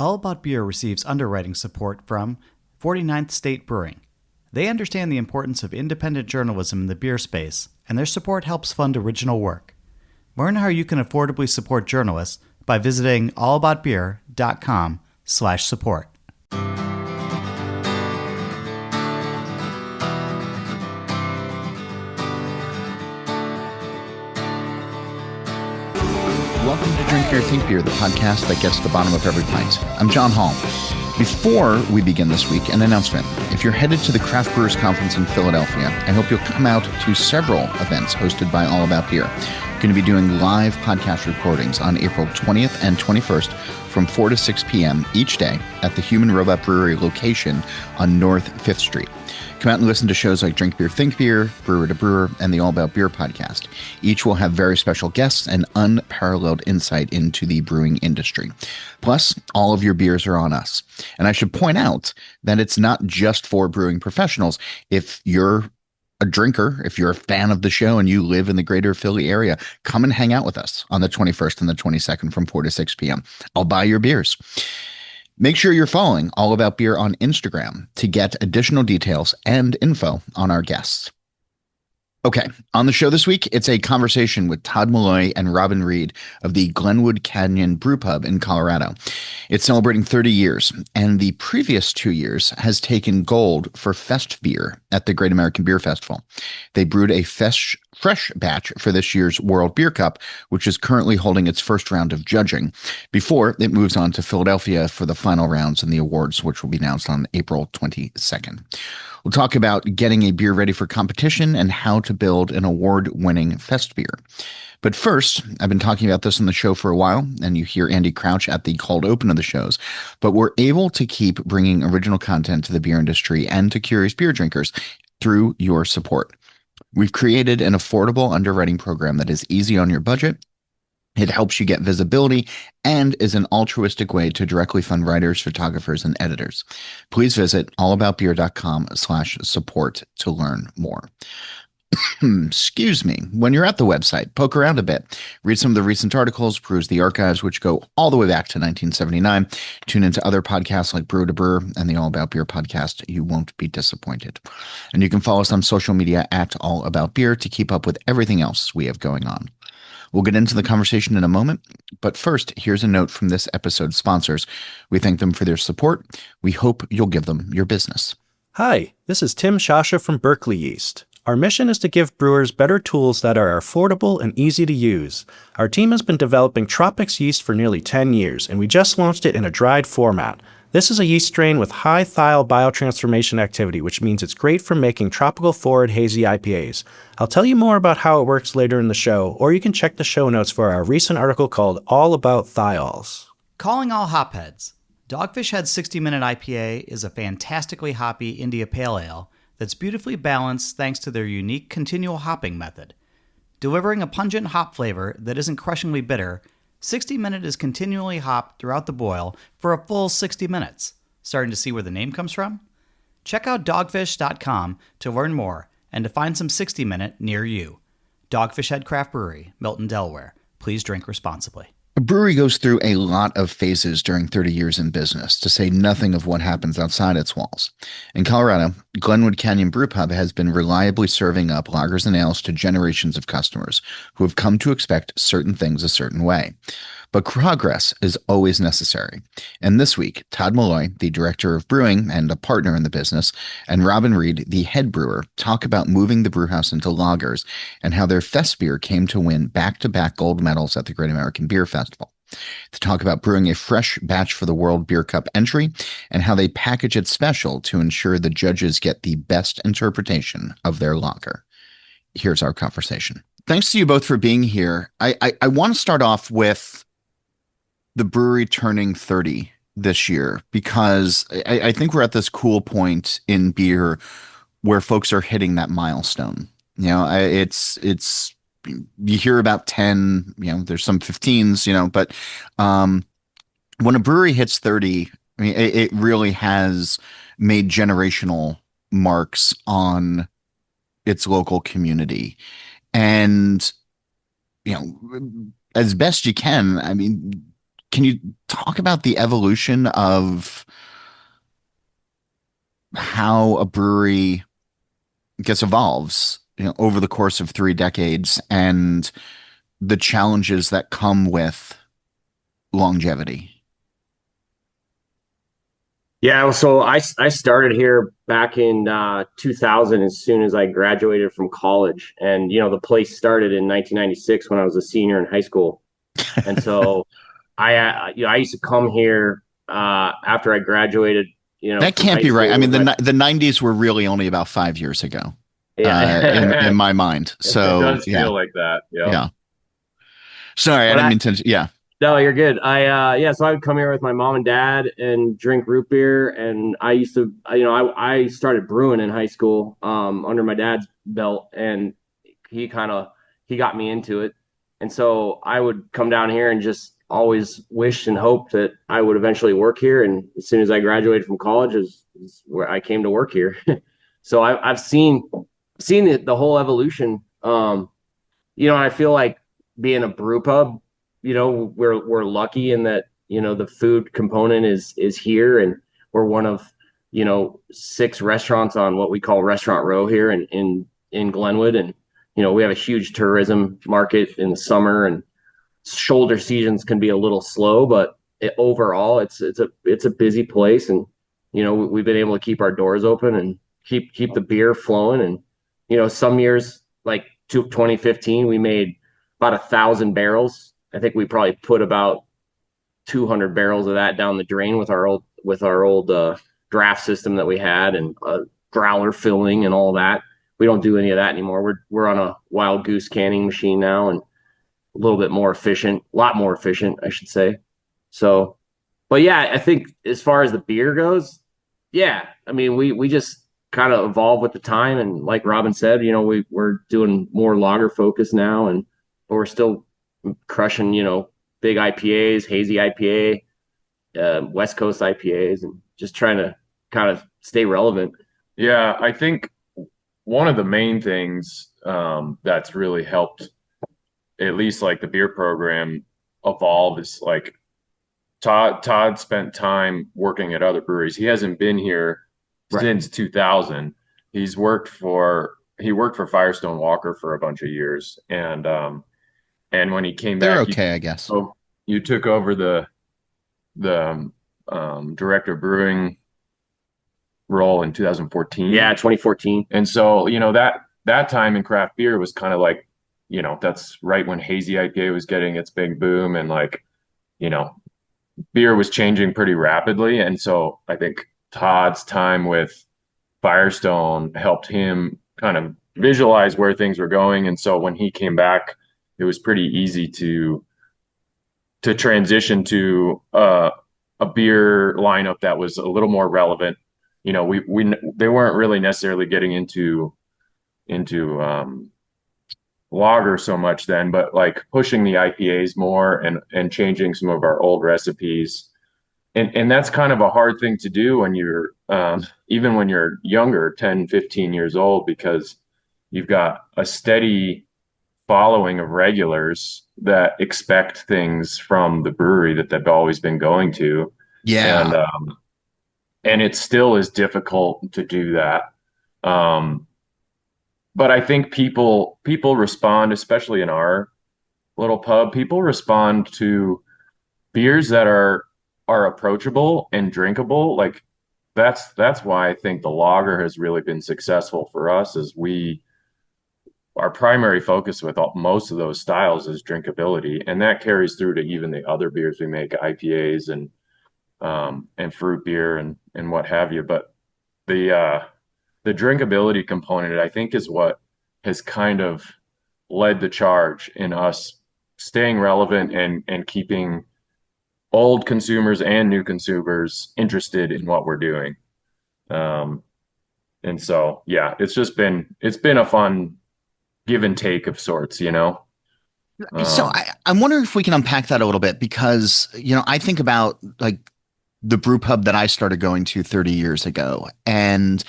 All About Beer receives underwriting support from 49th State Brewing. They understand the importance of independent journalism in the beer space, and their support helps fund original work. Learn how you can affordably support journalists by visiting allaboutbeer.com/support. Welcome to Drink Beer, Think Beer, the podcast that gets to the bottom of every pint. I'm John Hall. Before we begin this week, an announcement. If you're headed to the Craft Brewers Conference in Philadelphia, I hope you'll come out to several events hosted by All About Beer. We're going to be doing live podcast recordings on April 20th and 21st from 4 to 6 p.m. each day at the Human Robot Brewery location on North 5th Street. Come out and listen to shows like Drink Beer, Think Beer, Brewer to Brewer, and the All About Beer podcast. Each will have very special guests and unparalleled insight into the brewing industry. Plus, all of your beers are on us. And I should point out that it's not just for brewing professionals. If you're a drinker, if you're a fan of the show and you live in the greater Philly area, come and hang out with us on the 21st and the 22nd from 4 to 6 p.m. I'll buy your beers. Make sure you're following All About Beer on Instagram to get additional details and info on our guests. Okay, on the show this week, it's a conversation with Todd Malloy and Robin Reed of the Glenwood Canyon Brewpub in Colorado. It's celebrating 30 years, and the previous 2 years has taken gold for Festbier at the Great American Beer Festival. They brewed a fresh batch for this year's World Beer Cup, which is currently holding its first round of judging, before it moves on to Philadelphia for the final rounds and the awards, which will be announced on April 22nd. We'll talk about getting a beer ready for competition and how to build an award-winning Festbier. But first, I've been talking about this on the show for a while, and you hear Andy Crouch at the cold open of the shows, but we're able to keep bringing original content to the beer industry and to curious beer drinkers through your support. We've created an affordable underwriting program that is easy on your budget. It helps you get visibility and is an altruistic way to directly fund writers, photographers, and editors. Please visit allaboutbeer.com/support to learn more. Excuse me. When you're at the website, poke around a bit. Read some of the recent articles, peruse the archives, which go all the way back to 1979. Tune into other podcasts like Brew to Brewer and the All About Beer podcast. You won't be disappointed. And you can follow us on social media at All About Beer to keep up with everything else we have going on. We'll get into the conversation in a moment, but first, here's a note from this episode's sponsors. We thank them for their support. We hope you'll give them your business. Hi, this is Tim Shasha from Berkeley Yeast. Our mission is to give brewers better tools that are affordable and easy to use. Our team has been developing Tropics yeast for nearly 10 years, and we just launched it in a dried format. This is a yeast strain with high thiol biotransformation activity, which means it's great for making tropical forward hazy IPAs. I'll tell you more about how it works later in the show, or you can check the show notes for our recent article called All About Thiols. Calling all hopheads. Dogfish Head's 60-minute IPA is a fantastically hoppy India Pale Ale that's beautifully balanced thanks to their unique continual hopping method. Delivering a pungent hop flavor that isn't crushingly bitter, 60 Minute is continually hopped throughout the boil for a full 60 minutes. Starting to see where the name comes from? Check out dogfish.com to learn more and to find some 60 Minute near you. Dogfish Head Craft Brewery, Milton, Delaware. Please drink responsibly. A brewery goes through a lot of phases during 30 years in business, to say nothing of what happens outside its walls. In Colorado, Glenwood Canyon Brewpub has been reliably serving up lagers and ales to generations of customers who have come to expect certain things a certain way. But progress is always necessary. And this week, Todd Malloy, the director of brewing and a partner in the business, and Robin Reed, the head brewer, talk about moving the brewhouse into lagers and how their Festbier came to win back-to-back gold medals at the Great American Beer Festival. To talk about brewing a fresh batch for the World Beer Cup entry and how they package it special to ensure the judges get the best interpretation of their lager. Here's our conversation. Thanks to you both for being here. I want to start off with the brewery turning 30 this year, because I think we're at this cool point in beer where folks are hitting that milestone. You know, it's you hear about 10, you know, there's some 15s, you know, but when a brewery hits 30, I mean, it really has made generational marks on its local community. And, you know, as best you can, I mean, can you talk about the evolution of how a brewery evolves, over the course of 3 decades, and the challenges that come with longevity? Yeah, so I started here back in 2000 as soon as I graduated from college, and the place started in 1996 when I was a senior in high school, and so I used to come here after I graduated. That from can't high be right. school I mean, with the 90s were really only about 5 years ago, yeah, in my mind. It So does feel like that. Yeah. yeah. Sorry, I but didn't mean to. Yeah. No, you're good. So I would come here with my mom and dad and drink root beer, and I used to, I started brewing in high school, under my dad's belt, and he got me into it, and so I would come down here and just always wish and hope that I would eventually work here, and as soon as I graduated from college is where I came to work here. So I've seen the whole evolution, and I feel like being a brew pub, we're lucky in that, the food component is here, and we're one of, 6 restaurants on what we call Restaurant Row here in Glenwood. And, we have a huge tourism market in the summer, and shoulder seasons can be a little slow, but overall it's a busy place. And, we've been able to keep our doors open and keep the beer flowing. And, some years like 2015, we made about 1,000 barrels. I think we probably put about 200 barrels of that down the drain with our old draft system that we had, and growler filling and all that. We don't do any of that anymore. We're on a wild goose canning machine now, and a little bit more efficient, a lot more efficient, I should say. So, but yeah, I think as far as the beer goes, yeah, I mean, we just kind of evolve with the time, and like Robin said, we're doing more lager focus now, and but we're still crushing, big IPAs, hazy IPA, West Coast IPAs, and just trying to kind of stay relevant. Yeah, I think one of the main things that's really helped, at least like the beer program, evolve is like Todd spent time working at other breweries. He hasn't been here since 2000. He worked for Firestone Walker for a bunch of years, and when he came They're back, okay, I guess. So you took over the director of brewing role in 2014. Yeah, 2014. And so, that time in craft beer was kind of like, that's right when hazy IPA was getting its big boom, and like, beer was changing pretty rapidly. And so I think Todd's time with Firestone helped him kind of visualize where things were going. And so when he came back, it was pretty easy to transition to a beer lineup that was a little more relevant. They weren't really necessarily getting into lager so much then, but like pushing the IPAs more and changing some of our old recipes. And that's kind of a hard thing to do when you're even when you're younger, 10, 15 years old, because you've got a steady following of regulars that expect things from the brewery that they've always been going to. Yeah. And it still is difficult to do that. But I think people respond, especially in our little pub, people respond to beers that are approachable and drinkable. Like that's why I think the lager has really been successful for us, is our primary focus with most of those styles is drinkability, and that carries through to even the other beers we make, IPAs and fruit beer and what have you. But the drinkability component, I think, is what has kind of led the charge in us staying relevant and keeping old consumers and new consumers interested in what we're doing. And so, yeah, it's been a fun give and take of sorts, So I'm wondering if we can unpack that a little bit, because, I think about like the brew pub that I started going to 30 years ago. And,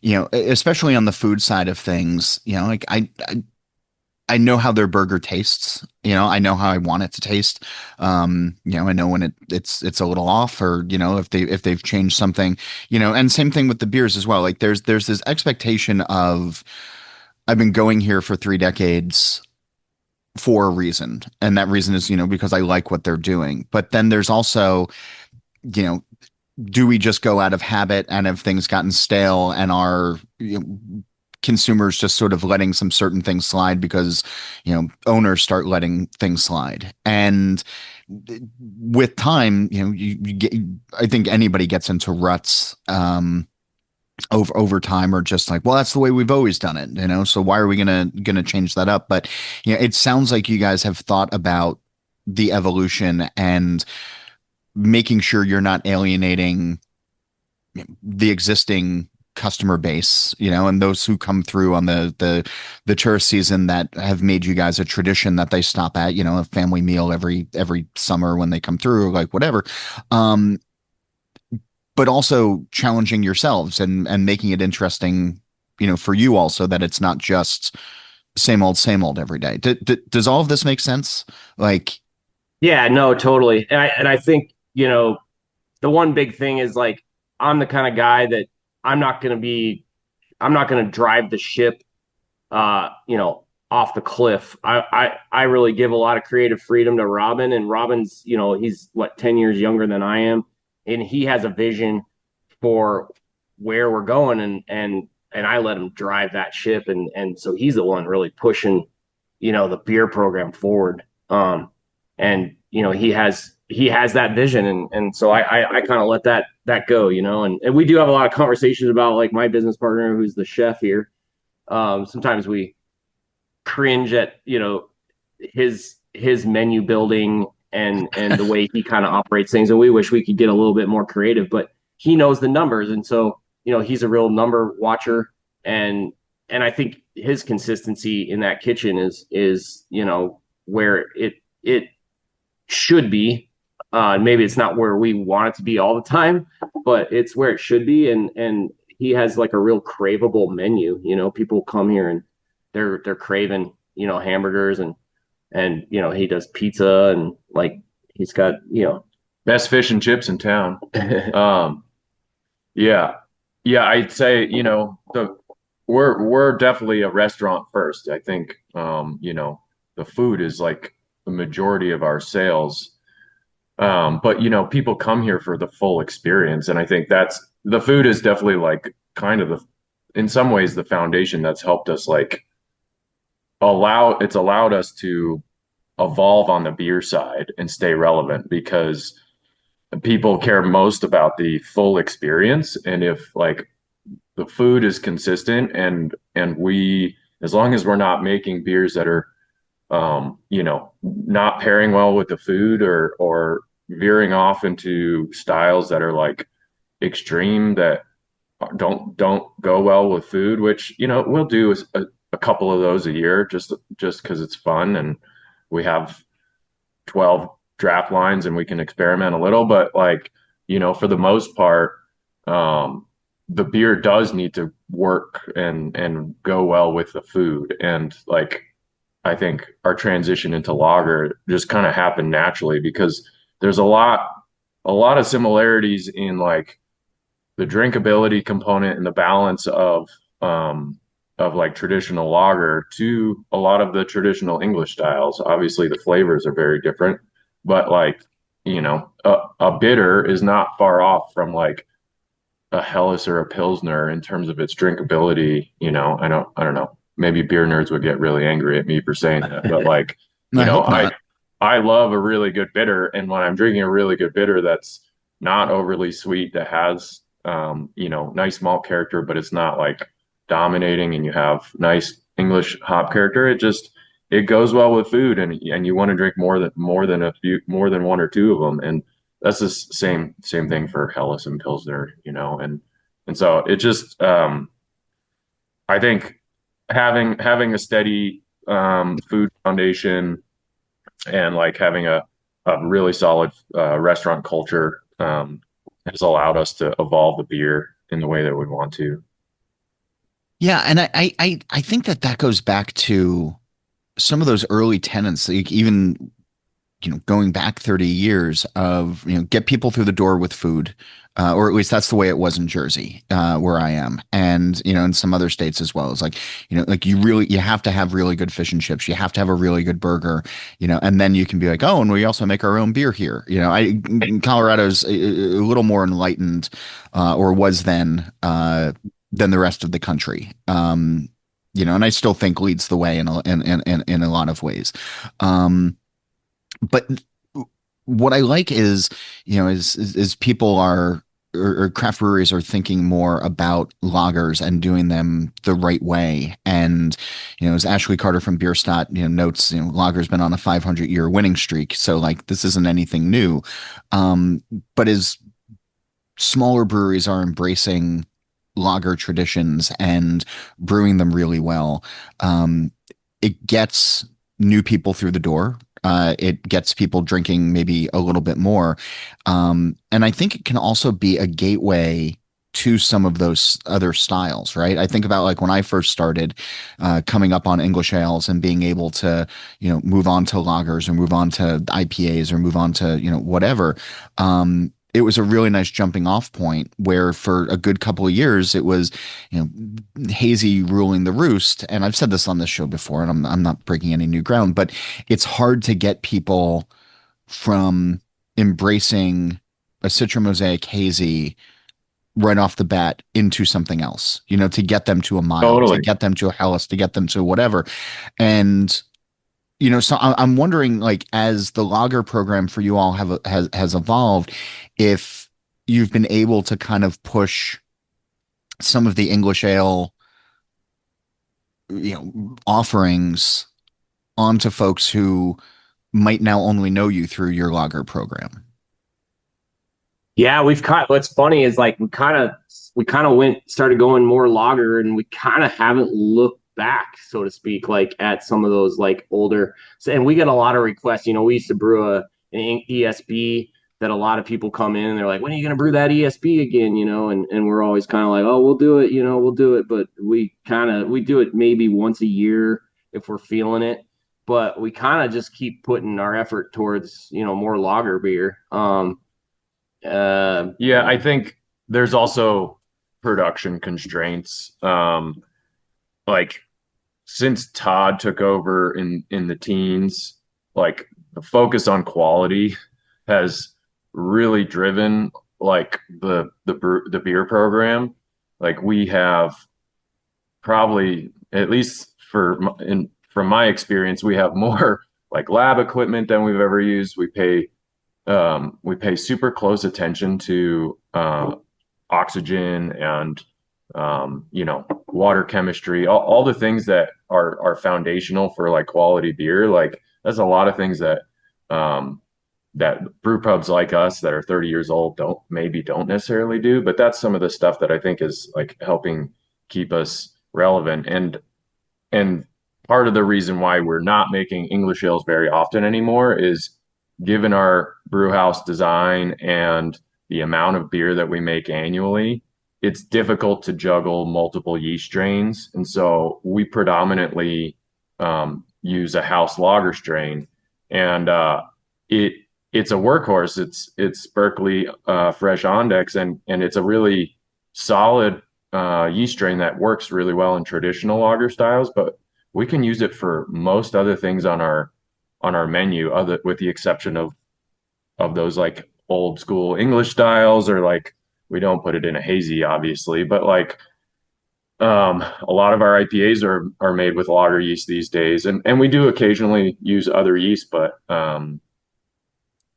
especially on the food side of things, like I know how their burger tastes. I know how I want it to taste. I know when it's a little off, or if they've changed something. And same thing with the beers as well. Like there's this expectation of, I've been going here for 3 decades for a reason, and that reason is because I like what they're doing. But then there's also, you know, do we just go out of habit, and have things gotten stale, and are consumers just sort of letting some certain things slide because owners start letting things slide? And with time, you get, I think anybody gets into ruts over time, or just like, well, that's the way we've always done it, so why are we gonna change that up? But it sounds like you guys have thought about the evolution and making sure you're not alienating the existing customer base, and those who come through on the tourist season, that have made you guys a tradition that they stop at, a family meal every summer when they come through, or like whatever. But also challenging yourselves and making it interesting, for you also, that it's not just same old every day. Does all of this make sense? Like, Yeah, no, totally. And I think, the one big thing is, like, I'm the kind of guy that I'm not going to drive the ship, off the cliff. I really give a lot of creative freedom to Robin, and Robin's, he's 10 years younger than I am, and he has a vision for where we're going, and I let him drive that ship. And so he's the one really pushing, the beer program forward. And he has that vision, and so I kind of let that go, and we do have a lot of conversations about, like, my business partner, who's the chef here. Sometimes we cringe at, his menu building and the way he kind of operates things, and we wish we could get a little bit more creative, but he knows the numbers, and so he's a real number watcher, and I think his consistency in that kitchen is where it should be. Maybe it's not where we want it to be all the time, but it's where it should be. And he has, like, a real craveable menu. People come here and they're craving, hamburgers, and he does pizza, and, like, he's got, Best fish and chips in town. Yeah. Yeah, I'd say, we're definitely a restaurant first. I think the food is like the majority of our sales. But people come here for the full experience, and I think that's the food is definitely, like, kind of in some ways, the foundation that's helped us, like, it's allowed us to evolve on the beer side and stay relevant, because people care most about the full experience. And if, like, the food is consistent, and we, as long as we're not making beers that are not pairing well with the food, or veering off into styles that are, like, extreme, that don't go well with food, which we'll do a couple of those a year, just because it's fun, and we have 12 draft lines and we can experiment a little. But, like, for the most part, the beer does need to work and go well with the food. And, like, I think our transition into lager just kind of happened naturally, because there's a lot of similarities in, like, the drinkability component and the balance of like traditional lager to a lot of the traditional English styles. Obviously the flavors are very different, but, like, a bitter is not far off from, like, a Helles or a Pilsner in terms of its drinkability. I don't know. Maybe beer nerds would get really angry at me for saying that, but, like, I love a really good bitter, and when I'm drinking a really good bitter that's not overly sweet, that has nice malt character, but it's not, like, dominating, and you have nice English hop character, it goes well with food, and you want to drink more than one or two of them. And that's the same thing for Helles and Pilsner, and so it just I think having a steady food foundation, and, like, having a really solid restaurant culture has allowed us to evolve the beer in the way that we want to. Yeah, and I think that goes back to some of those early tenets, like even going back 30 years of, get people through the door with food, or at least that's the way it was in Jersey, where I am. And, in some other states as well. It's like, like you have to have really good fish and chips. You have to have a really good burger, and then you can be like, oh, and we also make our own beer here. Colorado's a little more enlightened, or was then, than the rest of the country. And I still think leads the way in a lot of ways. But what I like is, is people or craft breweries are thinking more about lagers and doing them the right way. And, as Ashley Carter from Bierstadt, notes, lager's been on a 500-year winning streak. So like, this isn't anything new. But as smaller breweries are embracing lager traditions and brewing them really well, it gets new people through the door. It gets people drinking maybe a little bit more. And I think it can also be a gateway to some of those other styles, right? I think about like when I first started coming up on English ales and being able to, move on to lagers or move on to IPAs or move on to, whatever. It was a really nice jumping off point where for a good couple of years it was, hazy ruling the roost. And I've said this on this show before, and I'm not breaking any new ground, but it's hard to get people from embracing a Citra Mosaic hazy right off the bat into something else, to get them to a mile, Totally. to get them to a Helles, to get them to whatever. And so I'm wondering, like, as the lager program for you all has evolved, if you've been able to kind of push some of the English ale, offerings onto folks who might now only know you through your lager program. Yeah, what's funny is like we kind of started going more lager, and we kind of haven't looked back, so to speak, like at some of those like older. So, and we get a lot of requests. We used to brew an ESB that a lot of people come in and they're like, when are you going to brew that ESB again? And we're always kind of like, oh, we'll do it, we'll do it. But we do it maybe once a year if we're feeling it. But we kind of just keep putting our effort towards, more lager beer. Yeah, I think there's also production constraints. Like since Todd took over in the teens, like the focus on quality has really driven like the beer program. Like we have probably, at least from my experience, we have more like lab equipment than we've ever used. We pay super close attention to oxygen and water chemistry, all the things that are foundational for like quality beer. Like that's a lot of things that that brew pubs like us that are 30 years old don't necessarily do. But that's some of the stuff that I think is like helping keep us relevant. And part of the reason why we're not making English ales very often anymore is given our brew house design and the amount of beer that we make annually, it's difficult to juggle multiple yeast strains. And so we predominantly use a house lager strain. And it's a workhorse. It's Berkeley Fresh Ondex, and it's a really solid yeast strain that works really well in traditional lager styles, but we can use it for most other things on our menu, with the exception of those like old school English styles, or like we don't put it in a hazy, obviously, but like a lot of our IPAs are made with lager yeast these days, and we do occasionally use other yeast, but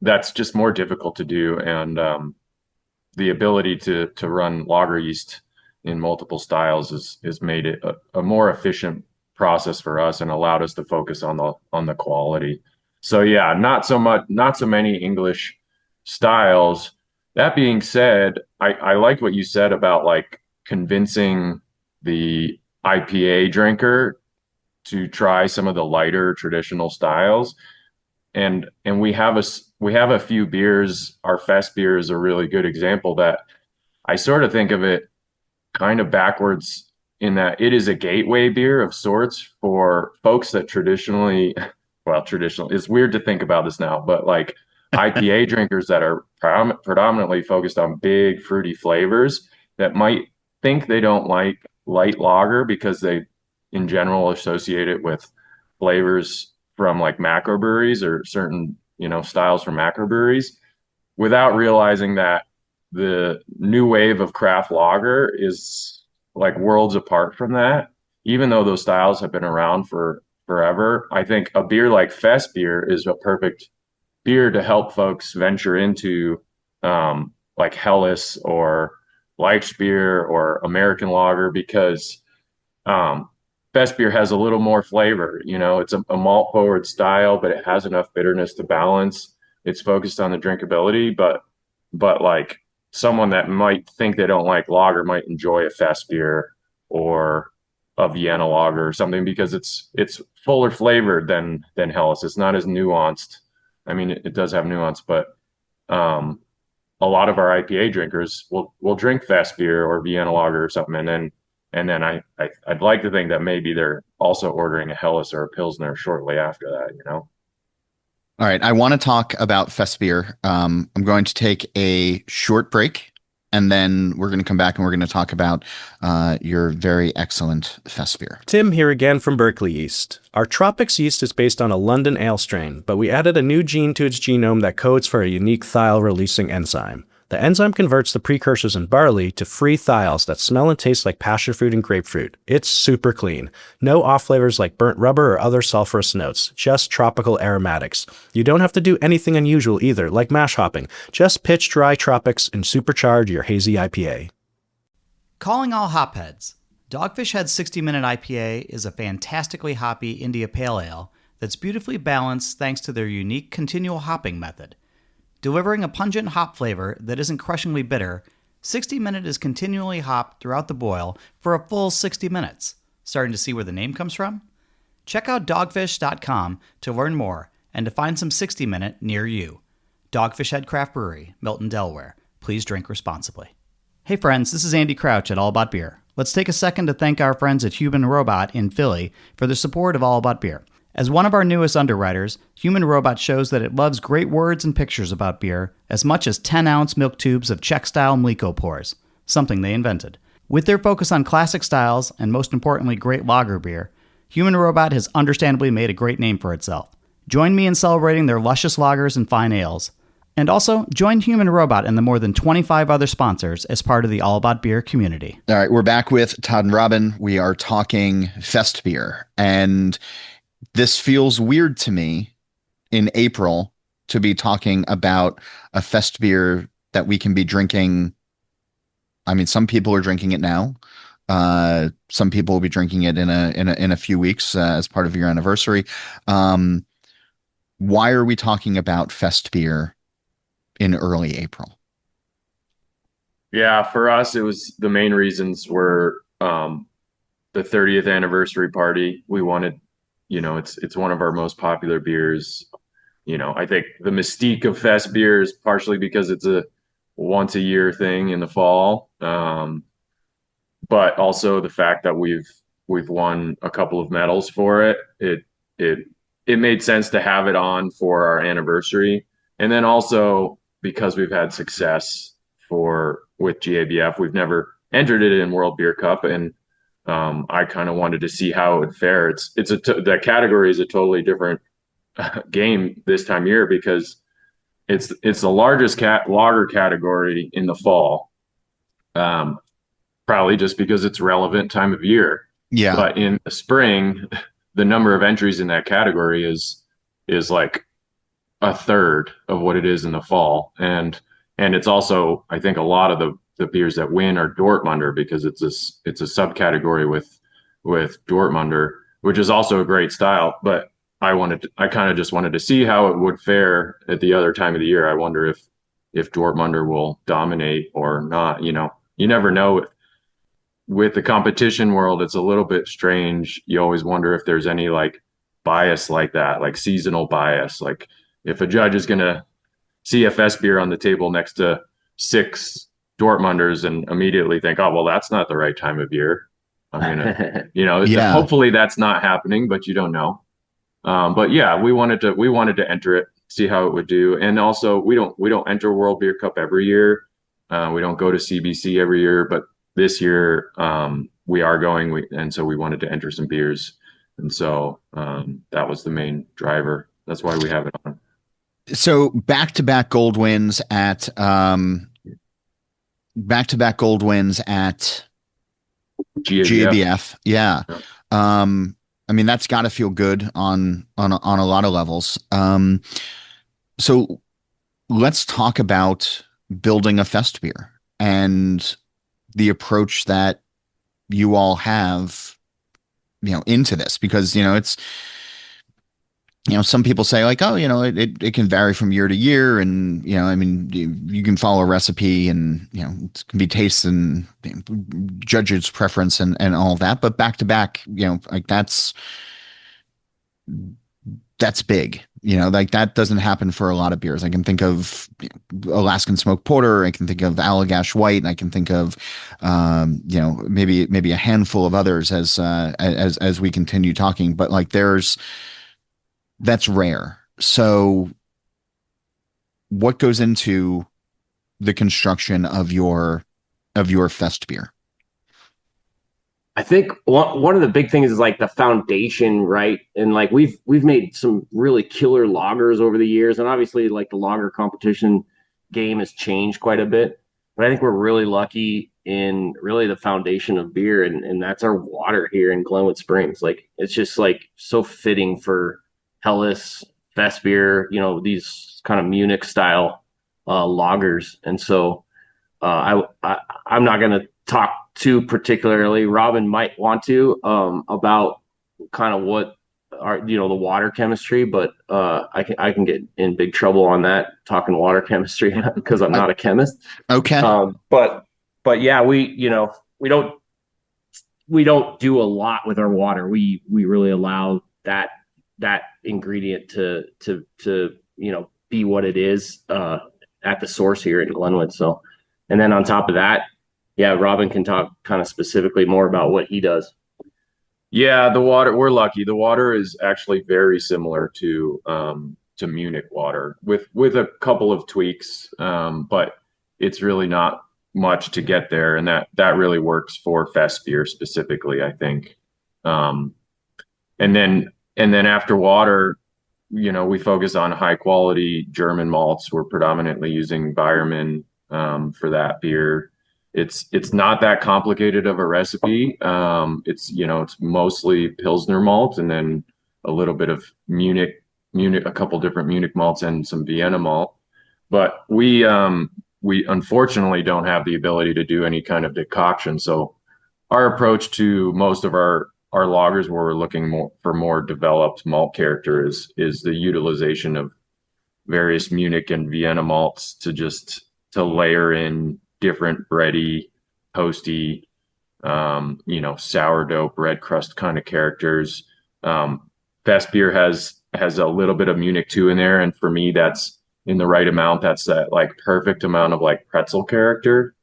that's just more difficult to do, and the ability to run lager yeast in multiple styles is made it a more efficient process for us and allowed us to focus on the quality. So yeah, not so many English styles. That being said, I like what you said about like convincing the IPA drinker to try some of the lighter traditional styles. And we have a few beers. Our Festbier is a really good example that I sort of think of it kind of backwards in that it is a gateway beer of sorts for folks that traditionally, well, traditional, it's weird to think about this now, but like IPA drinkers that are predominantly focused on big fruity flavors that might think they don't like light lager because they in general associate it with flavors from like macrobreweries or certain, styles from macrobreweries without realizing that the new wave of craft lager is like worlds apart from that. Even though those styles have been around for forever, I think a beer like Festbier is a perfect beer to help folks venture into like Helles or Weichbier or American lager because um, Festbier has a little more flavor. It's a malt forward style, but it has enough bitterness to balance. It's focused on the drinkability, but like someone that might think they don't like lager might enjoy a Festbier or a Vienna lager or something because it's fuller flavored than Helles. It's not as nuanced. I mean, it does have nuance, but a lot of our IPA drinkers will drink Festbier or Vienna lager or something, and then I'd like to think that maybe they're also ordering a Helles or a Pilsner shortly after that. All right, I want to talk about Festbier. I'm going to take a short break, and then we're going to come back and we're going to talk about your very excellent Festbier. Tim here again from Berkeley Yeast. Our Tropics yeast is based on a London ale strain, but we added a new gene to its genome that codes for a unique thiol-releasing enzyme. The enzyme converts the precursors in barley to free thiols that smell and taste like passionfruit and grapefruit. It's super clean. No off flavors like burnt rubber or other sulfurous notes, just tropical aromatics. You don't have to do anything unusual either, like mash hopping. Just pitch dry Tropics and supercharge your hazy IPA. Calling all hopheads. Dogfish Head's 60-minute IPA is a fantastically hoppy India Pale Ale that's beautifully balanced thanks to their unique continual hopping method. Delivering a pungent hop flavor that isn't crushingly bitter, 60 Minute is continually hopped throughout the boil for a full 60 minutes. Starting to see where the name comes from? Check out dogfish.com to learn more and to find some 60 Minute near you. Dogfish Head Craft Brewery, Milton, Delaware. Please drink responsibly. Hey friends, this is Andy Crouch at All About Beer. Let's take a second to thank our friends at Human Robot in Philly for their support of All About Beer. As one of our newest underwriters, Human Robot shows that it loves great words and pictures about beer as much as 10-ounce milk tubes of Czech-style Mliko pours, something they invented. With their focus on classic styles and most importantly great lager beer, Human Robot has understandably made a great name for itself. Join me in celebrating their luscious lagers and fine ales. And also, join Human Robot and the more than 25 other sponsors as part of the All About Beer community. All right, we're back with Todd and Robin. We are talking Festbier, and this feels weird to me in April to be talking about a Festbier that we can be drinking. I mean, some people are drinking it now. Some people will be drinking it in a few weeks as part of your anniversary. Why are we talking about Festbier in early April? Yeah, for us, it was the main reasons were the 30th anniversary party. We wanted, it's one of our most popular beers. I think the mystique of Festbier is partially because it's a once a year thing in the fall, but also the fact that we've won a couple of medals for it. It made sense to have it on for our anniversary, and then also because we've had success with GABF, we've never entered it in World Beer Cup, and I kind of wanted to see how it would fare. That category is a totally different game this time of year because it's the largest lager category in the fall, probably just because it's relevant time of year. Yeah. But in the spring, the number of entries in that category is like a third of what it is in the fall, and it's also, I think, a lot of the beers that win are Dortmunder because it's a subcategory with Dortmunder, which is also a great style. But I kind of just wanted to see how it would fare at the other time of the year. I wonder if Dortmunder will dominate or not. You never know. With the competition world, it's a little bit strange. You always wonder if there's any like bias like that, like seasonal bias. Like if a judge is going to see a Festbier on the table next to 6 Dortmunders and immediately think, oh, well, that's not the right time of year. I'm gonna, Yeah. hopefully that's not happening, but you don't know. But yeah, we wanted to enter it, see how it would do, and also we don't enter World Beer Cup every year. We don't go to CBC every year, but this year we are going, and so we wanted to enter some beers, and so that was the main driver. That's why we have it on. So back-to-back gold wins at GABF. GABF. Yeah. Yeah. I mean, that's got to feel good on a lot of levels. So let's talk about building a Festbier and the approach that you all have, into this, because, it's, some people say like, oh, it can vary from year to year. And, I mean, you can follow a recipe and, it can be taste and judge's preference and all of that. But back to back, like that's big, like that doesn't happen for a lot of beers. I can think of Alaskan smoked porter. I can think of Allagash white. And I can think of, maybe a handful of others as we continue talking, but like that's rare. So what goes into the construction of your Festbier? I think one of the big things is like the foundation, right? And like we've made some really killer lagers over the years, and obviously like the lager competition game has changed quite a bit. But I think we're really lucky in really the foundation of beer, and that's our water here in Glenwood Springs. Like it's just like so fitting for Helles, Festbier, these kind of Munich style lagers. And so I'm not going to talk too particularly. Robin might want to about kind of what are the water chemistry, but I can get in big trouble on that talking water chemistry because I'm not a chemist. Okay. But yeah, we don't do a lot with our water. We really allow that ingredient to be what it is at the source here in Glenwood. So, and then on top of that, yeah, Robin can talk kind of specifically more about what he does. Yeah, the water, we're lucky. The water is actually very similar to Munich water with a couple of tweaks, but it's really not much to get there, and that really works for Festbier specifically, I think. And then after water, we focus on high quality German malts. We're predominantly using Bayerman for that beer. It's not that complicated of a recipe. It's mostly Pilsner malt and then a little bit of Munich, a couple different Munich malts and some Vienna malt. But we unfortunately don't have the ability to do any kind of decoction. So our approach to most of our lagers, where we're looking for more developed malt character, is the utilization of various Munich and Vienna malts to layer in different bready, toasty, sourdough bread crust kind of characters. Festbier has a little bit of Munich too in there, and for me, that's in the right amount. That's that like perfect amount of like pretzel character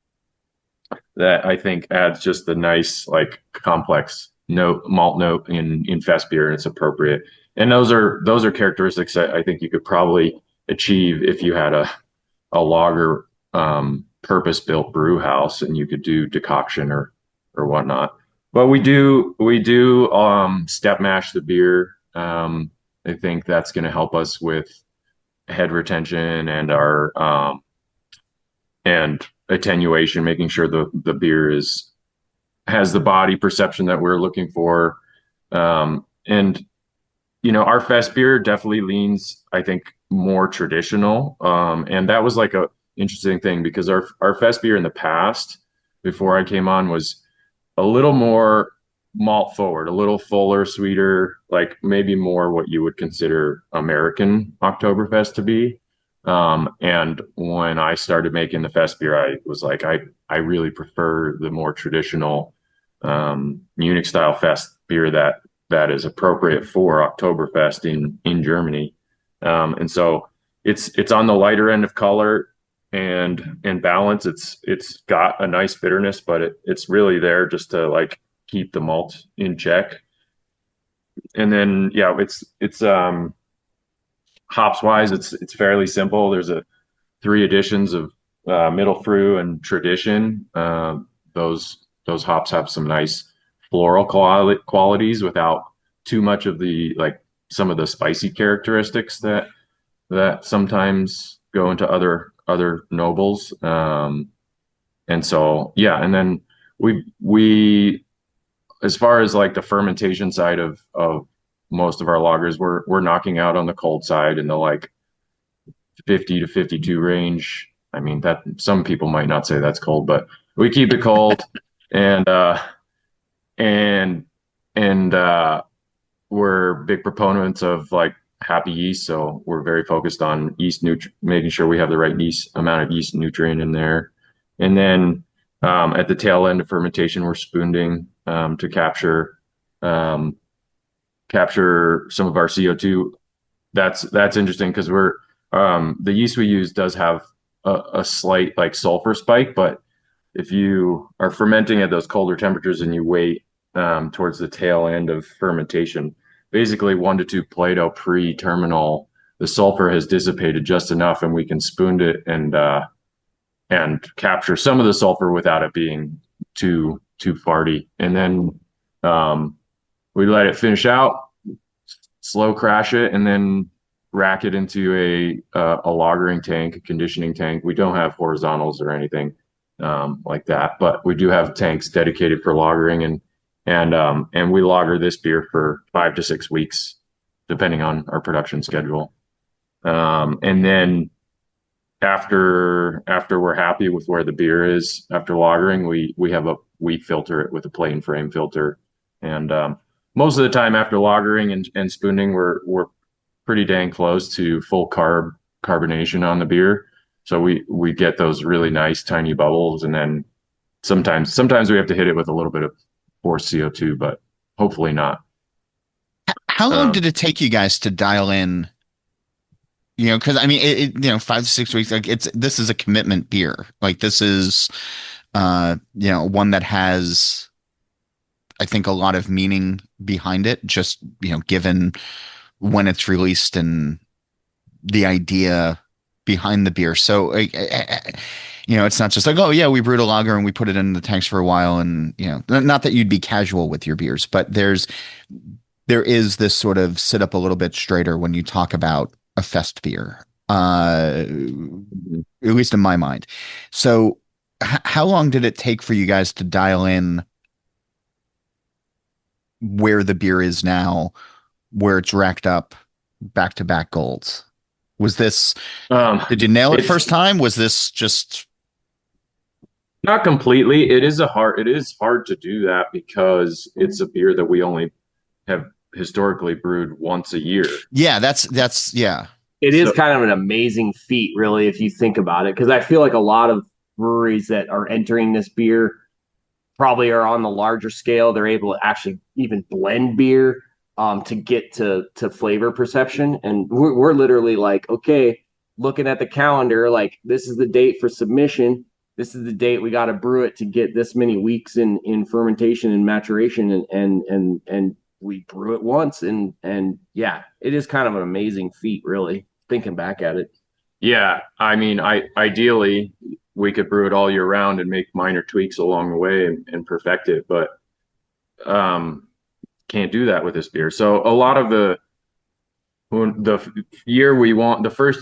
that I think adds just the nice like complex malt note in Festbier, and it's appropriate. And those are characteristics that I think you could probably achieve if you had a lager purpose-built brew house and you could do decoction or whatnot. But we do step mash the beer. I think that's going to help us with head retention and our and attenuation, making sure the beer has the body perception that we're looking for. And our Festbier definitely leans, I think, more traditional. And that was like a interesting thing because our Festbier in the past, before I came on, was a little more malt forward, a little fuller, sweeter, like maybe more what you would consider American Oktoberfest to be. And when I started making the Festbier, I was like, I really prefer the more traditional Munich style Festbier that is appropriate for Oktoberfest in Germany. And so it's on the lighter end of color and balance. It's got a nice bitterness, but it's really there just to like keep the malt in check. And then it's hops wise, it's fairly simple. There's three additions of middle fruit and tradition. Those hops have some nice floral qualities without too much of the like some of the spicy characteristics that sometimes go into other nobles. And so and then we as far as like the fermentation side of most of our lagers, we're knocking out on the cold side in the like 50 to 52 range. I mean, that some people might not say that's cold, but we keep it cold. and and we're big proponents of like happy yeast, so we're very focused on yeast making sure we have the right yeast amount of yeast nutrient in there. And then at the tail end of fermentation, we're spooning to capture some of our CO2. That's interesting because we're the yeast we use does have a slight like sulfur spike, but if you are fermenting at those colder temperatures and you wait towards the tail end of fermentation, basically 1 to 2 Plato pre-terminal, the sulfur has dissipated just enough, and we can spoon it and capture some of the sulfur without it being too farty. And then we let it finish out, slow crash it, and then rack it into a lagering tank, a conditioning tank. We don't have horizontals or anything like that, but we do have tanks dedicated for lagering, and we lager this beer for 5 to 6 weeks, depending on our production schedule. And then after we're happy with where the beer is after lagering, we filter it with a plain frame filter. And most of the time after lagering and spooning, we're pretty dang close to full carbonation on the beer. So we get those really nice tiny bubbles, and then sometimes we have to hit it with a little bit of forced CO2, but hopefully not. How long did it take you guys to dial in? Because I mean, 5 to 6 weeks. Like this is a commitment beer. Like this is, one that has, I think, a lot of meaning behind it. Just given when it's released and the idea behind the beer. So, it's not just like, oh yeah, we brewed a lager and we put it in the tanks for a while, and not that you'd be casual with your beers, but there is this sort of sit up a little bit straighter when you talk about a Festbier, at least in my mind. So how long did it take for you guys to dial in where the beer is now, where it's racked up back-to-back golds? Was this, did you nail it first time? Was this just... Not completely. It is hard to do that because it's a beer that we only have historically brewed once a year. Yeah, that's yeah. It is kind of an amazing feat, really, if you think about it, because I feel like a lot of breweries that are entering this beer probably are on the larger scale. They're able to actually even blend beer to get to flavor perception. And we're literally like, okay, looking at the calendar, like this is the date for submission. This is the date we got to brew it to get this many weeks in fermentation and maturation, and we brew it once, and yeah, it is kind of an amazing feat, really, thinking back at it. Yeah, I mean, ideally we could brew it all year round and make minor tweaks along the way and perfect it, but can't do that with this beer. So a lot of the first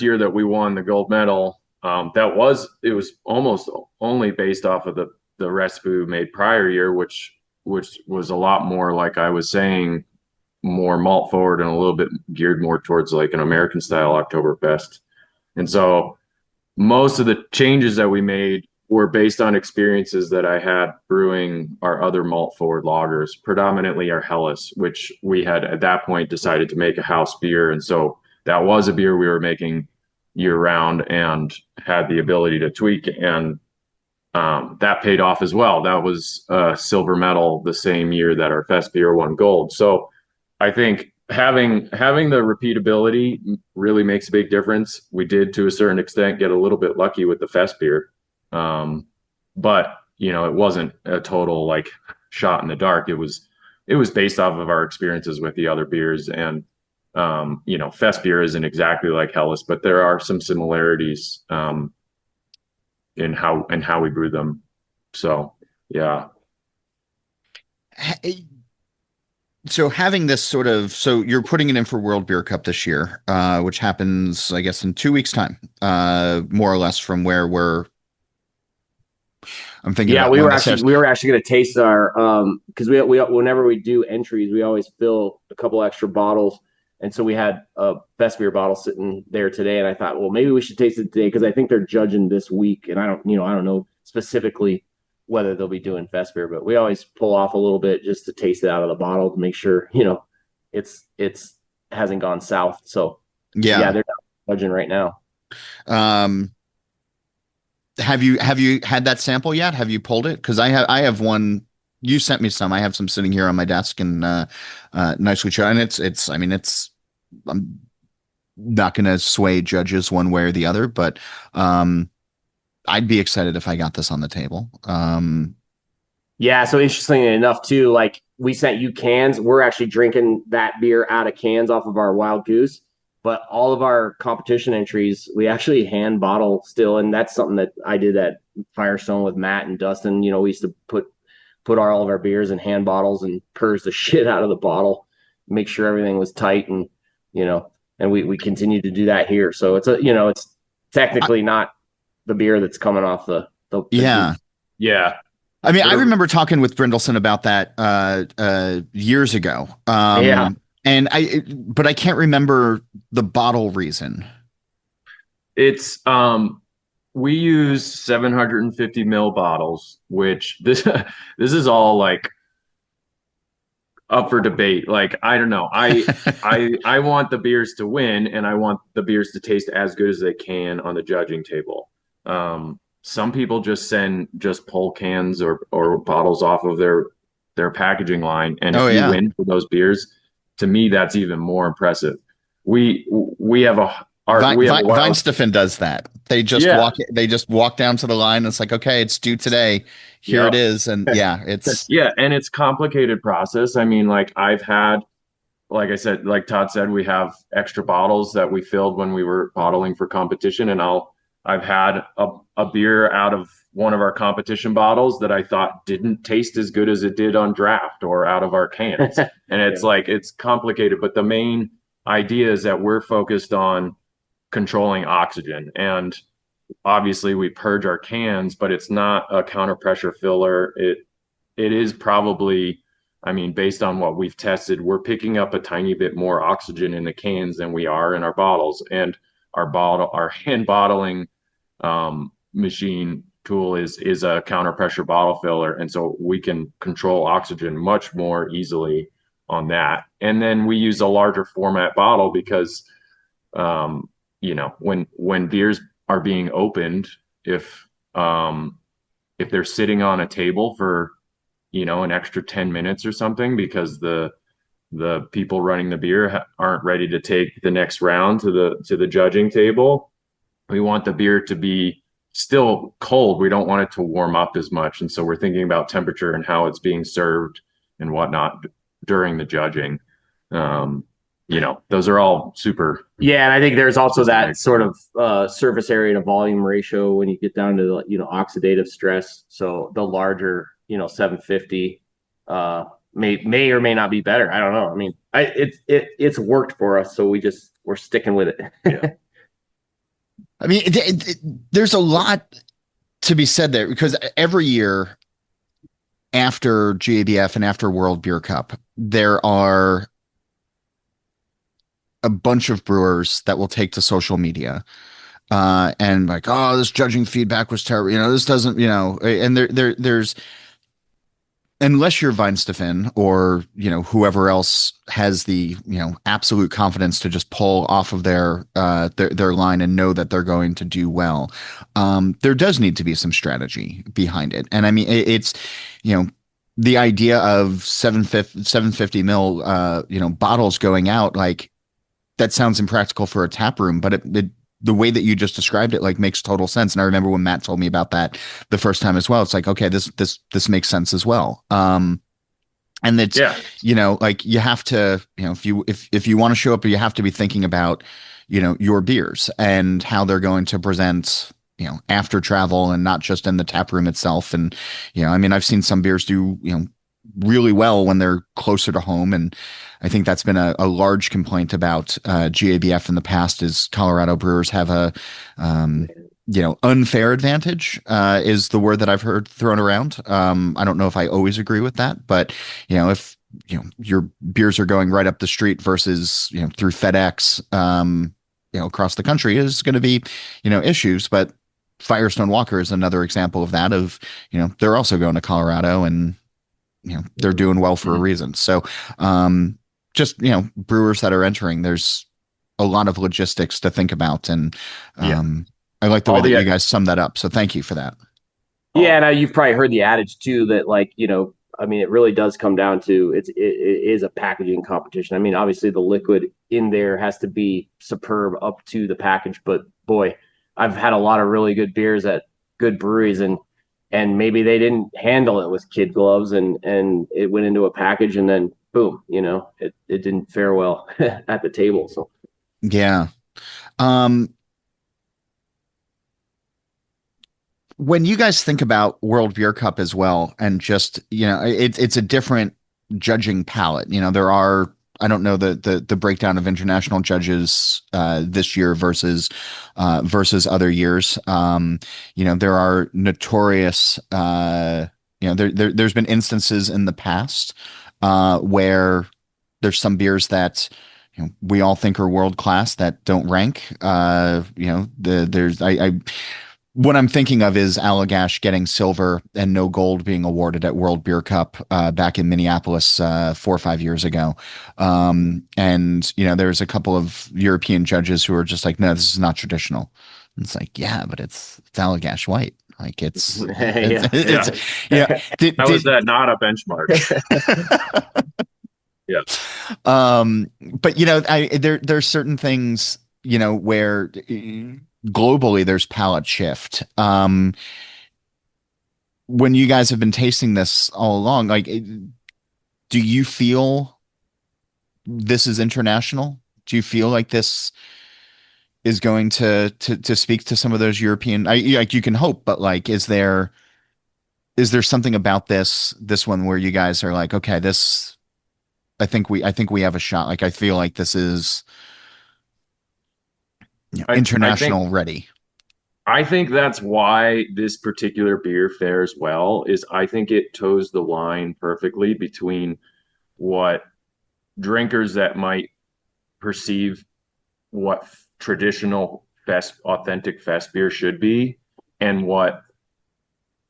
year that we won the gold medal, it was almost only based off of the recipe we made prior year, which was a lot more, like I was saying, more malt forward and a little bit geared more towards like an American style Oktoberfest. And so most of the changes that we made were based on experiences that I had brewing our other malt forward lagers, predominantly our Helles, which we had at that point decided to make a house beer. And so that was a beer we were making year round and had the ability to tweak, and that paid off as well. That was silver medal the same year that our Festbier won gold. So I think having the repeatability really makes a big difference. We did, to a certain extent, get a little bit lucky with the Festbier, but it wasn't a total like shot in the dark. It was based off of our experiences with the other beers. And Festbier isn't exactly like Helles, but there are some similarities in how we brew them. So yeah. So having this so you're putting it in for World Beer Cup this year, which happens, I guess, in 2 weeks' time, more or less from where I'm thinking. Yeah, we were actually going to taste our because we whenever we do entries, we always fill a couple extra bottles, and so we had a Festbier bottle sitting there today, and I thought, well, maybe we should taste it today because I think they're judging this week, and I don't know specifically whether they'll be doing Festbier, but we always pull off a little bit just to taste it out of the bottle to make sure it's hasn't gone south. So yeah, they're judging right now. Have you had that sample yet? Have you pulled it? Because I have one. You sent me some. I have some sitting here on my desk and nicely shot. And I'm not going to sway judges one way or the other, but I'd be excited if I got this on the table. Yeah. So interestingly enough, too, like we sent you cans. We're actually drinking that beer out of cans off of our Wild Goose. But all of our competition entries, we actually hand bottle still. And that's something that I did at Firestone with Matt and Dustin. We used to put all of our beers in hand bottles and purge the shit out of the bottle, make sure everything was tight. And, and we continue to do that here. So it's technically not the beer that's coming off the yeah. Yeah. I mean, I remember talking with Brindleson about that years ago. Yeah. But I can't remember the bottle reason. It's we use 750 ml bottles, which this is all like up for debate. Like, I don't know. I want the beers to win, and I want the beers to taste as good as they can on the judging table. Some people just pull cans or bottles off of their packaging line, and if you win for those beers, to me, that's even more impressive. We have Weinsteffen does that. They just walk down to the line. And it's like, okay, it's due today. Here it is. And and it's complicated process. I mean, like I've had, like I said, like Todd said, we have extra bottles that we filled when we were bottling for competition. And I've had a beer out of one of our competition bottles that I thought didn't taste as good as it did on draft or out of our cans. And it's like, it's complicated, but the main idea is that we're focused on controlling oxygen. And obviously we purge our cans, but it's not a counter pressure filler. It is probably, I mean, based on what we've tested, we're picking up a tiny bit more oxygen in the cans than we are in our bottles. And our hand bottling machine tool is a counter pressure bottle filler, and so we can control oxygen much more easily on that. And then we use a larger format bottle because when beers are being opened, if they're sitting on a table for an extra 10 minutes or something because the people running the beer aren't ready to take the next round to the judging table, we want the beer to be still cold. We don't want it to warm up as much. And so we're thinking about temperature and how it's being served and whatnot during the judging. Those are all super. Yeah. And I think there's also that sort of surface area to volume ratio when you get down to oxidative stress. So the larger, 750 may or may not be better. I don't know. I mean, it's worked for us. So we're sticking with it. Yeah. I mean, there's a lot to be said there because every year after GABF and after World Beer Cup, there are a bunch of brewers that will take to social media and like, oh, this judging feedback was terrible. This doesn't, and there's, unless you're Weinsteffen or, whoever else has the, absolute confidence to just pull off of their line and know that they're going to do well. There does need to be some strategy behind it. And I mean, it's, the idea of 750 mil, bottles going out, like that sounds impractical for a tap room, but the way that you just described it, like, makes total sense. And I remember when Matt told me about that the first time as well, it's like, okay, this makes sense as well. And it's, Yeah. like you have to, if you want to show up, you have to be thinking about, your beers and how they're going to present, after travel and not just in the tap room itself. And, I mean, I've seen some beers do, really well when they're closer to home. And I think that's been a large complaint about GABF in the past is Colorado brewers have a, unfair advantage is the word that I've heard thrown around. I don't know if I always agree with that, but if your beers are going right up the street versus through FedEx, across the country is going to be issues. But Firestone Walker is another example of that. Of they're also going to Colorado and they're doing well for a reason. So just brewers that are entering, there's a lot of logistics to think about, and I like the way that you guys summed that up. So thank you for that. Yeah, and you've probably heard the adage too that I mean, it really does come down to it is a packaging competition. I mean, obviously the liquid in there has to be superb up to the package, but boy, I've had a lot of really good beers at good breweries, and maybe they didn't handle it with kid gloves, and it went into a package, and then boom, it didn't fare well at the table. So yeah. When you guys think about World Beer Cup as well, and just it's a different judging palette. There are, I don't know the breakdown of international judges this year versus other years. There are notorious. There's been instances in the past where there's some beers that we all think are world class that don't rank. What I'm thinking of is Allagash getting silver and no gold being awarded at World Beer Cup back in Minneapolis 4 or 5 years ago. And there's a couple of European judges who are just like, no, this is not traditional. And it's like, yeah, but it's Allagash white. Like it's yeah. How is that not a benchmark? Yeah. But there's certain things where globally there's palate shift. When you guys have been tasting this all along, like, do you feel this is international? Do you feel like this is going to speak to some of those European? Like, you can hope, but like, is there something about this one where you guys are like, okay, this, I think we have a shot. Like, I feel like this is international ready. I think that's why this particular beer fares well, is I think it toes the line perfectly between what drinkers that might perceive what traditional authentic fest beer should be, and what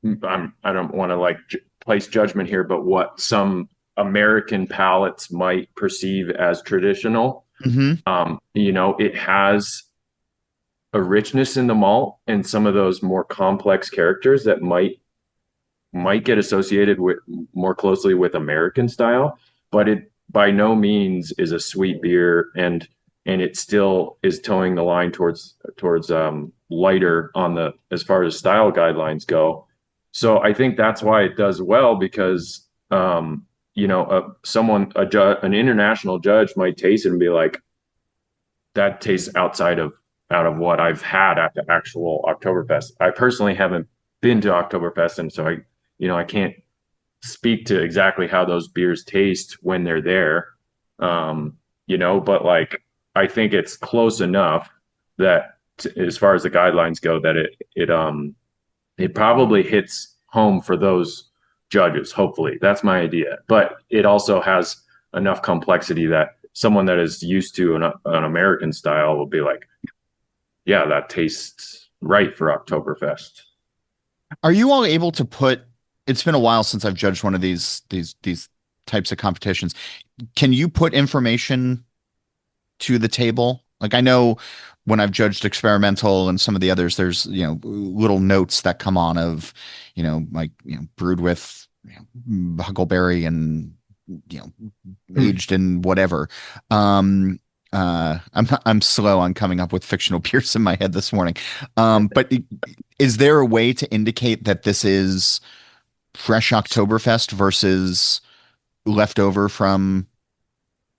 I don't want to place judgment here, but what some American palates might perceive as traditional. Mm-hmm. It has a richness in the malt and some of those more complex characters that might get associated with more closely with American style, but it by no means is a sweet beer, and it still is towing the line towards lighter on the, as far as style guidelines go. So I think that's why it does well, because an international judge might taste it and be like, that tastes out of what I've had at the actual Oktoberfest. I personally haven't been to Oktoberfest, and so I can't speak to exactly how those beers taste when they're there. But like, I think it's close enough that as far as the guidelines go, that it probably hits home for those judges. Hopefully, that's my idea. But it also has enough complexity that someone that is used to an American style will be like, yeah, that tastes right for Oktoberfest. Are you all able to put? It's been a while since I've judged one of these types of competitions. Can you put information to the table? Like, I know when I've judged experimental and some of the others, there's little notes that come on of brewed with huckleberry and aged in whatever. I'm slow on coming up with fictional beers in my head this morning. But is there a way to indicate that this is fresh Oktoberfest versus left over from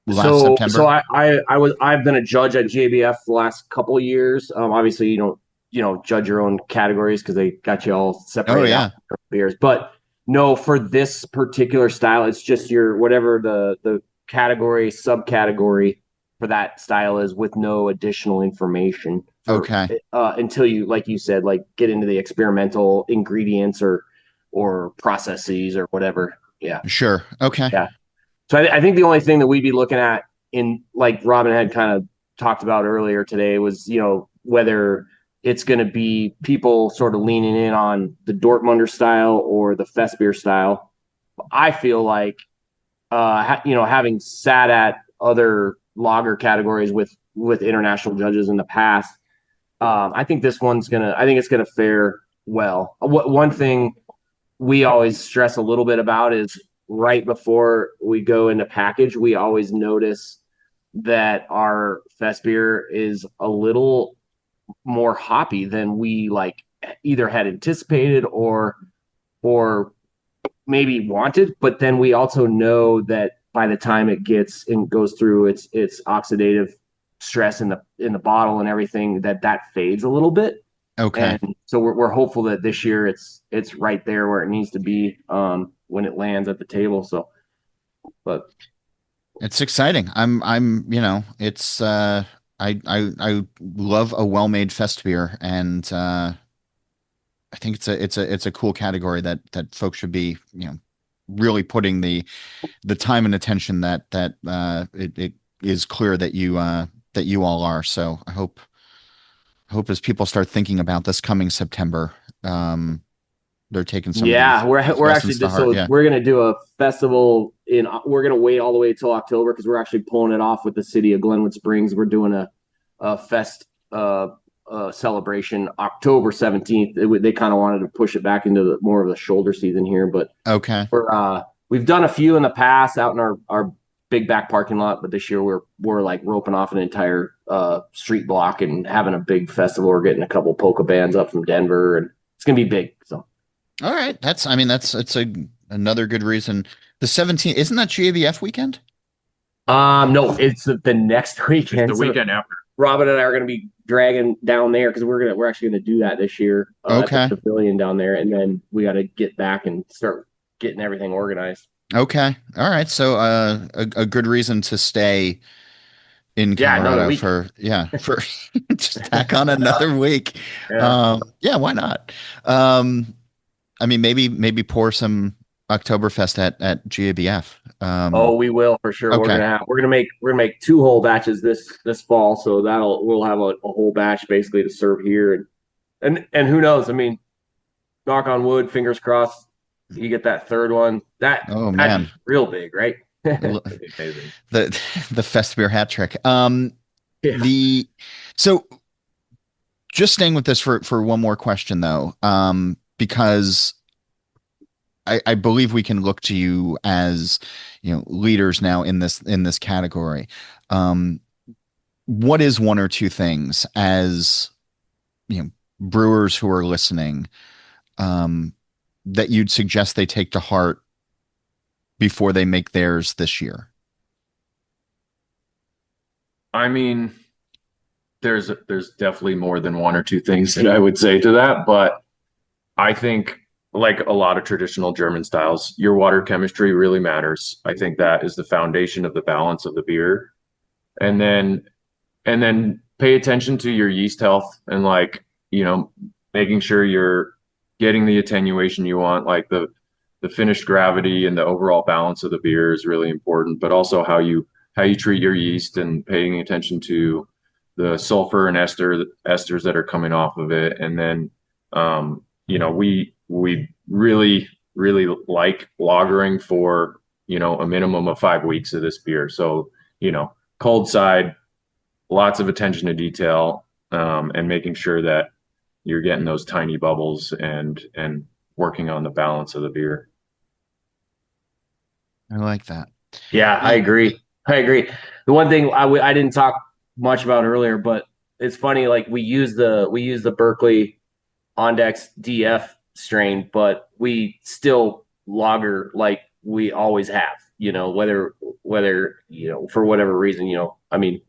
last So September? I've been a judge at JBF the last couple of years. Obviously you don't judge your own categories because they got you all Oh separated out yeah. from beers. But no, for this particular style, it's just your whatever the category subcategory for that style is with no additional information for Okay. until you, like you said, like get into the experimental ingredients or processes or whatever. Yeah, Sure. Okay. yeah. So I think the only thing that we'd be looking at in, like Robin had kind of talked about earlier today, was whether it's going to be people sort of leaning in on the Dortmunder style or the Festbier style. I feel like having sat at other lager categories with international judges in the past, I think this one's gonna. I think it's gonna fare well. One thing we always stress a little bit about is right before we go into package, we always notice that our fest beer is a little more hoppy than we like either had anticipated or maybe wanted. But then we also know that by the time it gets and goes through its oxidative stress in the bottle and everything, that fades a little bit. Okay. And so we're hopeful that this year it's right there where it needs to be when it lands at the table. So, but It's exciting. It's I love a well-made fest beer, and I think it's a cool category that folks should be, really putting the time and attention it is clear that you all are. So I hope as people start thinking about this coming September, they're taking some of yeah, these we're actually lessons to just heart. Yeah. we're gonna do a festival we're gonna wait all the way till October because we're actually pulling it off with the city of Glenwood Springs. We're doing a fest celebration October 17th. They kind of wanted to push it back into more of the shoulder season here, but Okay. we've done a few in the past out in our big back parking lot, but this year we're like roping off an entire street block and having a big festival. We're getting a couple polka bands up from Denver, and it's gonna be big. So All right. It's another good reason. The 17th, isn't that GABF weekend? no, it's the next weekend. The weekend after. Robin and I are going to be dragging down there because we're actually going to do that this year at Okay. the pavilion down there, and then we got to get back and start getting everything organized. Okay. All right. So a good reason to stay in Yeah, another Colorado week. for just tack on another week. Yeah. Yeah, why not? I mean, maybe pour some Oktoberfest at GABF. Oh, we will for sure. Okay. We're gonna make two whole batches this fall, so we'll have a whole batch basically to serve here, and who knows? I mean, knock on wood, fingers crossed, you get that third one. Oh That'd man, be real big, right? the the Festbier hat trick. Yeah. The so just staying with this for one more question though, because I believe we can look to you as leaders now in this category. What is one or two things as brewers who are listening that you'd suggest they take to heart before they make theirs this year? I mean, there's definitely more than one or two things that I would say to that, but I think like a lot of traditional German styles, your water chemistry really matters. I think that is the foundation of the balance of the beer. And then pay attention to your yeast health and making sure you're getting the attenuation you want, like the finished gravity and the overall balance of the beer is really important, but also how you treat your yeast and paying attention to the sulfur and esters that are coming off of it. And then we really, really like lagering for, a minimum of 5 weeks of this beer. So, cold side, lots of attention to detail, and making sure that you're getting those tiny bubbles and working on the balance of the beer. I like that. Yeah, I agree. The one thing I didn't talk much about earlier, but it's funny. Like we use the Berkeley Ondex DF strain, but we still lager like we always have. whether for whatever reason, I mean,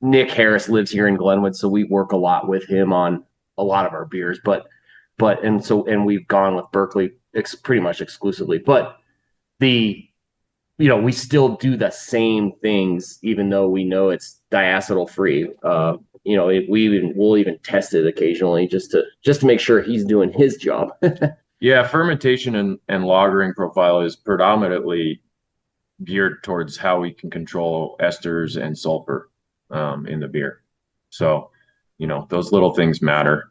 Nick Harris lives here in Glenwood, so we work a lot with him on a lot of our beers. And we've gone with Berkeley pretty much exclusively. But the we still do the same things, even though we know it's diacetyl free. We'll even test it occasionally just to make sure he's doing his job. Yeah, fermentation and lagering profile is predominantly geared towards how we can control esters and sulfur in the beer. So, those little things matter.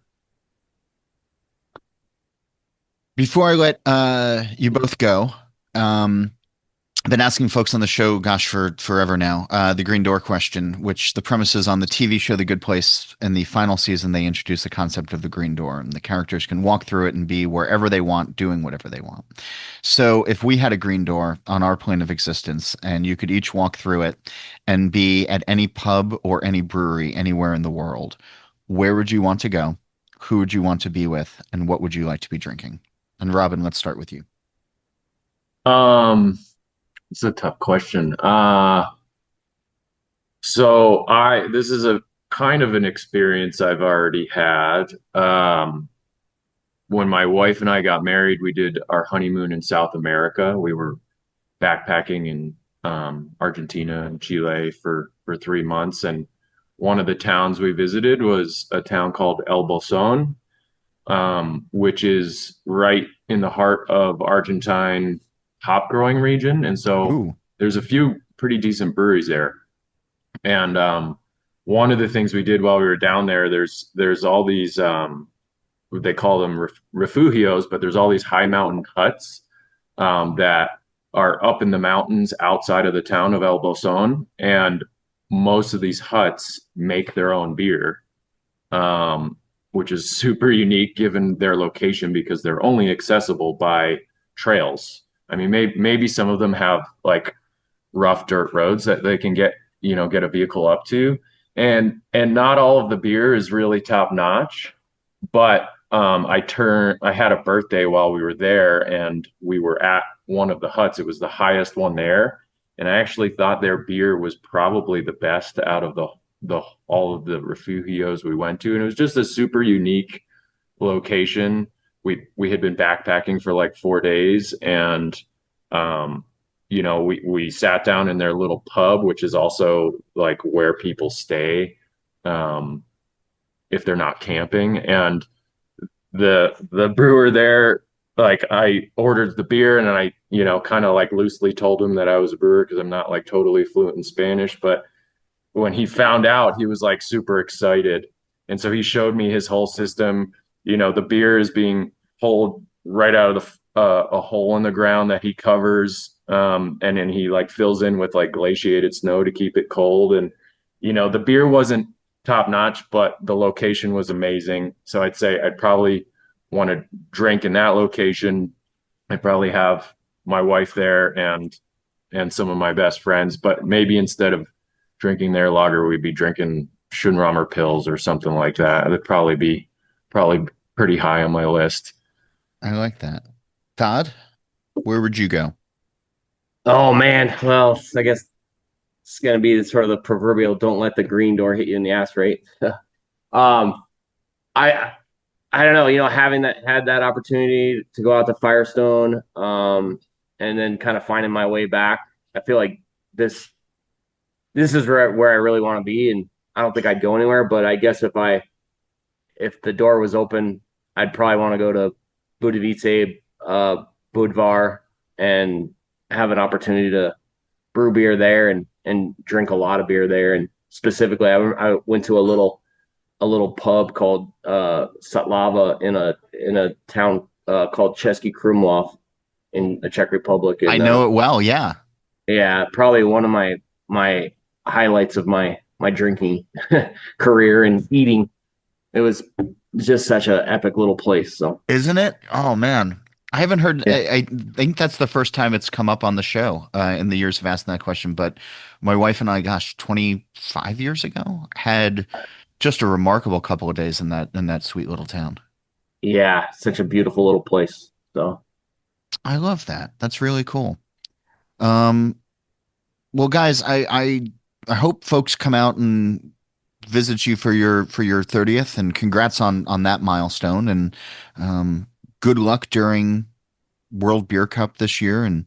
Before I let you both go, I've been asking folks on the show, gosh, for forever now, the green door question, which the premise is on the TV show The Good Place. In the final season, they introduce the concept of the green door, and the characters can walk through it and be wherever they want, doing whatever they want. So if we had a green door on our plane of existence and you could each walk through it and be at any pub or any brewery anywhere in the world, where would you want to go? Who would you want to be with? And what would you like to be drinking? And Robin, let's start with you. It's a tough question. This is a kind of an experience I've already had. When my wife and I got married, we did our honeymoon in South America. We were backpacking in Argentina and Chile for 3 months, and one of the towns we visited was a town called El Bolson, which is right in the heart of Argentine hop growing region. And so Ooh. there's a few pretty decent breweries there. And one of the things we did while we were down there, there's all these they call them refugios, but there's all these high mountain huts that are up in the mountains outside of the town of El Bolson. And most of these huts make their own beer, which is super unique given their location because they're only accessible by trails. I mean, maybe some of them have like rough dirt roads that they can get a vehicle up to, and not all of the beer is really top notch. But I had a birthday while we were there, and we were at one of the huts. It was the highest one there, and I actually thought their beer was probably the best out of the all of the refugios we went to, and it was just a super unique location. We had been backpacking for like 4 days, and we sat down in their little pub, which is also like where people stay if they're not camping. And the brewer there, like, I ordered the beer, and I kind of like loosely told him that I was a brewer because I'm not like totally fluent in Spanish. But when he found out, he was like super excited, and so he showed me his whole system. The beer is being pulled right out of a hole in the ground that he covers, and then he like fills in with like glaciated snow to keep it cold. And the beer wasn't top notch, but the location was amazing. So I'd say I'd probably want to drink in that location. I'd probably have my wife there and some of my best friends, but maybe instead of drinking their lager, we'd be drinking Schönrammer Pils or something like that. It'd probably be pretty high on my list. I like that. Todd, where would you go? Oh man, well, I guess it's gonna be sort of the proverbial "don't let the green door hit you in the ass," right? um, I I don't know, having had that opportunity to go out to Firestone, and then kind of finding my way back. I feel like this is where I really want to be, and I don't think I'd go anywhere. But I guess if the door was open, I'd probably want to go to Budovice, Budvar, and have an opportunity to brew beer there and drink a lot of beer there. And specifically, I went to a little pub called Satlava in a town called Český Krumlov in the Czech Republic. And, I know it well. Yeah. Yeah, probably one of my highlights of my drinking career and eating. It was just such an epic little place. So, Isn't it? Oh man. I haven't heard. Yeah. I think that's the first time it's come up on the show in the years of asking that question. But my wife and I, gosh, 25 years ago, had just a remarkable couple of days in that sweet little town. Yeah, such a beautiful little place. So, I love that. That's really cool. Well, guys, I hope folks come out and visit you for your 30th, and congrats on that milestone, and good luck during World Beer Cup this year, and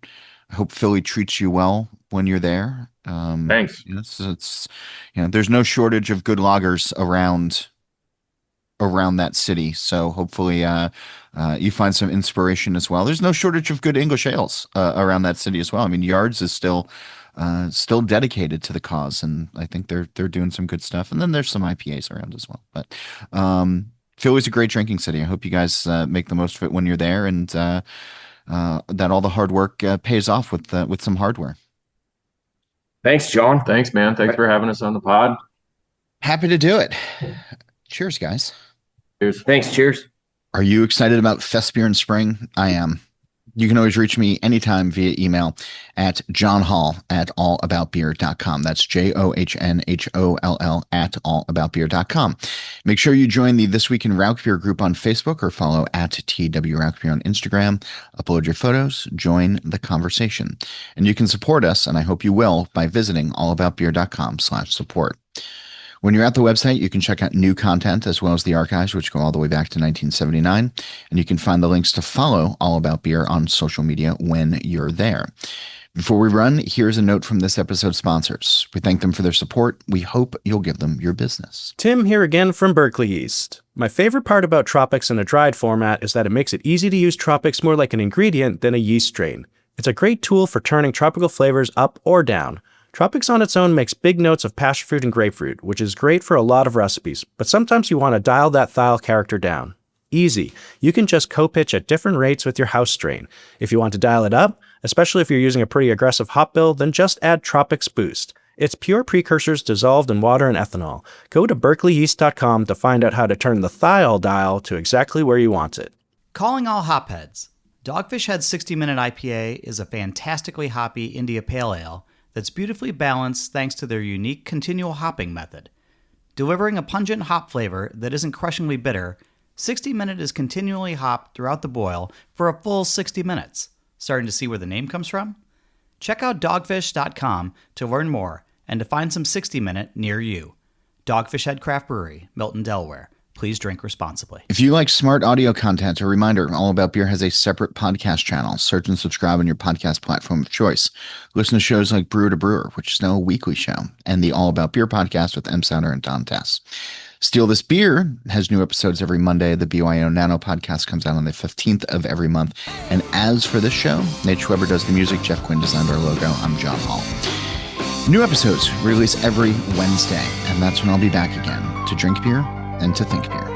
I hope Philly treats you well when you're there. Thanks. It's there's no shortage of good lagers around that city. So hopefully you find some inspiration as well. There's no shortage of good English ales around that city as well. I mean, Yards is still dedicated to the cause, and I think they're doing some good stuff. And then there's some IPAs around as well. But Philly's a great drinking city. I hope you guys make the most of it when you're there, and that all the hard work pays off with some hardware. Thanks, John. Thanks, man. Thanks for having us on the pod. Happy to do it. Cheers, guys. Cheers. Thanks. Cheers. Are you excited about Festbier in spring? I am. You can always reach me anytime via email at johnhall@allaboutbeer.com. That's JOHNHOLL @allaboutbeer.com. Make sure you join the This Week in Rauk Beer group on Facebook, or follow at TW Rauk Beer on Instagram. Upload your photos, join the conversation. And you can support us, and I hope you will, by visiting allaboutbeer.com/support. When you're at the website, you can check out new content as well as the archives, which go all the way back to 1979. And you can find the links to follow All About Beer on social media when you're there. Before we run, here's a note from this episode's sponsors. We thank them for their support. We hope you'll give them your business. Tim here again from Berkeley Yeast. My favorite part about Tropics in a dried format is that it makes it easy to use Tropics more like an ingredient than a yeast strain. It's a great tool for turning tropical flavors up or down. Tropics on its own makes big notes of passionfruit and grapefruit, which is great for a lot of recipes, but sometimes you want to dial that thiol character down. Easy. You can just co-pitch at different rates with your house strain. If you want to dial it up, especially if you're using a pretty aggressive hop bill, then just add Tropics Boost. It's pure precursors dissolved in water and ethanol. Go to berkeleyyeast.com to find out how to turn the thiol dial to exactly where you want it. Calling all hopheads. Dogfish Head's 60-minute IPA is a fantastically hoppy India Pale Ale that's beautifully balanced thanks to their unique continual hopping method. Delivering a pungent hop flavor that isn't crushingly bitter, 60 Minute is continually hopped throughout the boil for a full 60 minutes. Starting to see where the name comes from? Check out dogfish.com to learn more and to find some 60 Minute near you. Dogfish Head Craft Brewery, Milton, Delaware. Please drink responsibly. If you like smart audio content, a reminder, All About Beer has a separate podcast channel. Search and subscribe on your podcast platform of choice. Listen to shows like Brew to Brewer, which is now a weekly show, and the All About Beer podcast with M. Sounder and Don Tess. Steal This Beer has new episodes every Monday. The BYO Nano podcast comes out on the 15th of every month. And as for this show, Nate Schweber does the music. Jeff Quinn designed our logo. I'm John Hall. New episodes release every Wednesday, and that's when I'll be back again to drink beer and to think beer.